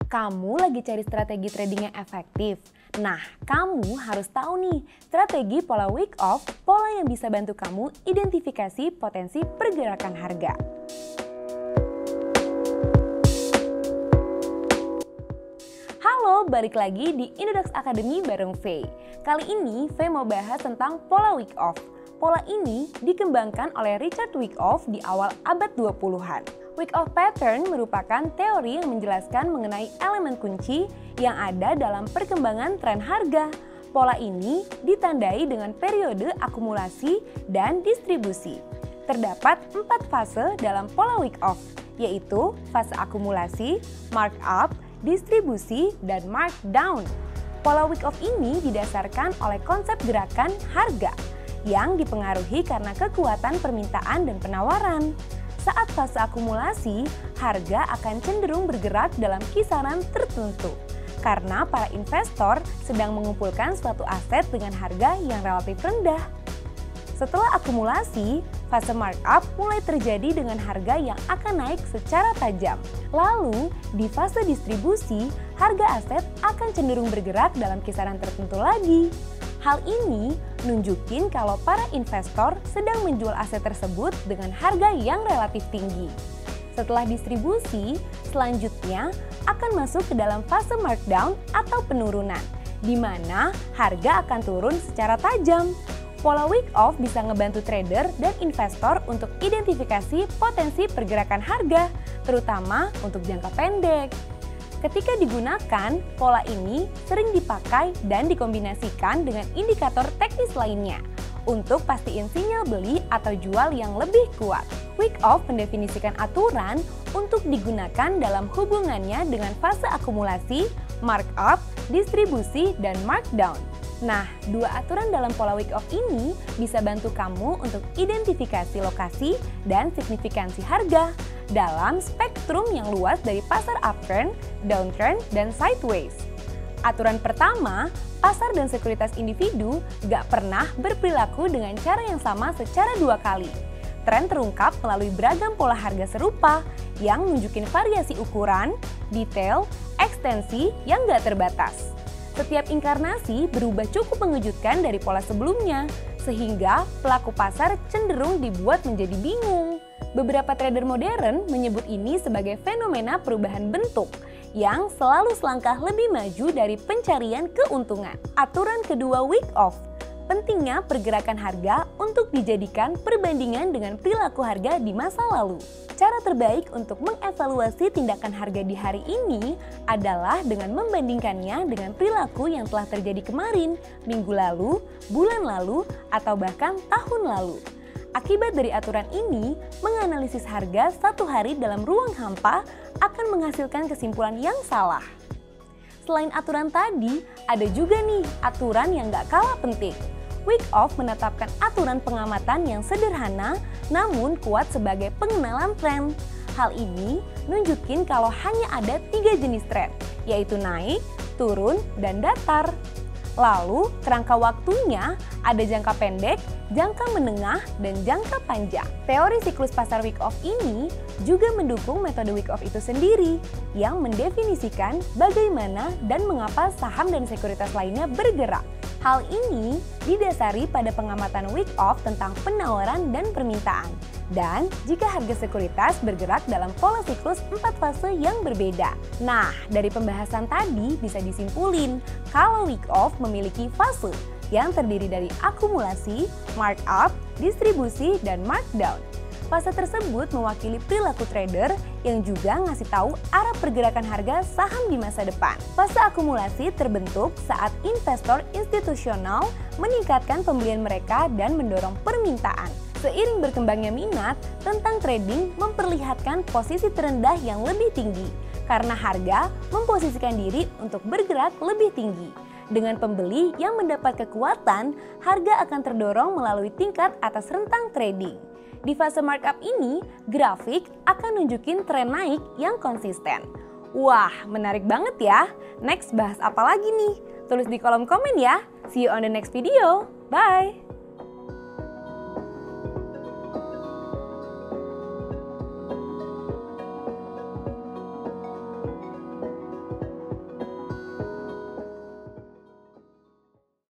Kamu lagi cari strategi trading yang efektif? Nah, kamu harus tahu nih, strategi pola week off, pola yang bisa bantu kamu identifikasi potensi pergerakan harga. Halo, balik lagi di Indodax Academy bareng Faye. Kali ini Faye mau bahas tentang pola week off. Pola ini dikembangkan oleh Richard Wyckoff di awal abad 20-an. Wyckoff pattern merupakan teori yang menjelaskan mengenai elemen kunci yang ada dalam perkembangan tren harga. Pola ini ditandai dengan periode akumulasi dan distribusi. Terdapat 4 fase dalam pola Wyckoff, yaitu fase akumulasi, markup, distribusi, dan markdown. Pola Wyckoff ini didasarkan oleh konsep gerakan harga yang dipengaruhi karena kekuatan permintaan dan penawaran. Saat fase akumulasi, harga akan cenderung bergerak dalam kisaran tertentu karena para investor sedang mengumpulkan suatu aset dengan harga yang relatif rendah. Setelah akumulasi, fase markup mulai terjadi dengan harga yang akan naik secara tajam. Lalu, di fase distribusi, harga aset akan cenderung bergerak dalam kisaran tertentu lagi. Hal ini nunjukin kalau para investor sedang menjual aset tersebut dengan harga yang relatif tinggi. Setelah distribusi, selanjutnya akan masuk ke dalam fase markdown atau penurunan, di mana harga akan turun secara tajam. Pola Wyckoff bisa ngebantu trader dan investor untuk identifikasi potensi pergerakan harga, terutama untuk jangka pendek. Ketika digunakan, pola ini sering dipakai dan dikombinasikan dengan indikator teknis lainnya untuk pastiin sinyal beli atau jual yang lebih kuat. Wyckoff mendefinisikan aturan untuk digunakan dalam hubungannya dengan fase akumulasi, markup, distribusi, dan markdown. Nah, 2 aturan dalam pola Wyckoff ini bisa bantu kamu untuk identifikasi lokasi dan signifikansi harga dalam spektrum yang luas dari pasar uptrend, downtrend, dan sideways. Aturan pertama, pasar dan sekuritas individu gak pernah berperilaku dengan cara yang sama secara 2 kali. Tren terungkap melalui beragam pola harga serupa yang nunjukin variasi ukuran, detail, ekstensi yang gak terbatas. Setiap inkarnasi berubah cukup mengejutkan dari pola sebelumnya, sehingga pelaku pasar cenderung dibuat menjadi bingung. Beberapa trader modern menyebut ini sebagai fenomena perubahan bentuk yang selalu selangkah lebih maju dari pencarian keuntungan. Aturan kedua Wyckoff, pentingnya pergerakan harga untuk dijadikan perbandingan dengan perilaku harga di masa lalu. Cara terbaik untuk mengevaluasi tindakan harga di hari ini adalah dengan membandingkannya dengan perilaku yang telah terjadi kemarin, minggu lalu, bulan lalu, atau bahkan tahun lalu. Akibat dari aturan ini, menganalisis harga 1 hari dalam ruang hampa akan menghasilkan kesimpulan yang salah. Selain aturan tadi, ada juga nih aturan yang gak kalah penting. Wyckoff menetapkan aturan pengamatan yang sederhana namun kuat sebagai pengenalan tren. Hal ini nunjukin kalau hanya ada 3 jenis tren, yaitu naik, turun, dan datar. Lalu, kerangka waktunya ada jangka pendek, jangka menengah, dan jangka panjang. Teori siklus pasar Wyckoff ini juga mendukung metode Wyckoff itu sendiri yang mendefinisikan bagaimana dan mengapa saham dan sekuritas lainnya bergerak. Hal ini didasari pada pengamatan Wyckoff tentang penawaran dan permintaan. Dan jika harga sekuritas bergerak dalam pola siklus 4 fase yang berbeda. Nah, dari pembahasan tadi bisa disimpulin kalau Wyckoff memiliki fase yang terdiri dari akumulasi, markup, distribusi, dan markdown. Fase tersebut mewakili perilaku trader yang juga ngasih tahu arah pergerakan harga saham di masa depan. Fase akumulasi terbentuk saat investor institusional meningkatkan pembelian mereka dan mendorong permintaan. Seiring berkembangnya minat tentang trading memperlihatkan posisi terendah yang lebih tinggi karena harga memposisikan diri untuk bergerak lebih tinggi. Dengan pembeli yang mendapat kekuatan, harga akan terdorong melalui tingkat atas rentang trading. Di fase markup ini, grafik akan nunjukin tren naik yang konsisten. Wah, menarik banget ya. Next bahas apa lagi nih? Tulis di kolom komen ya. See you on the next video. Bye!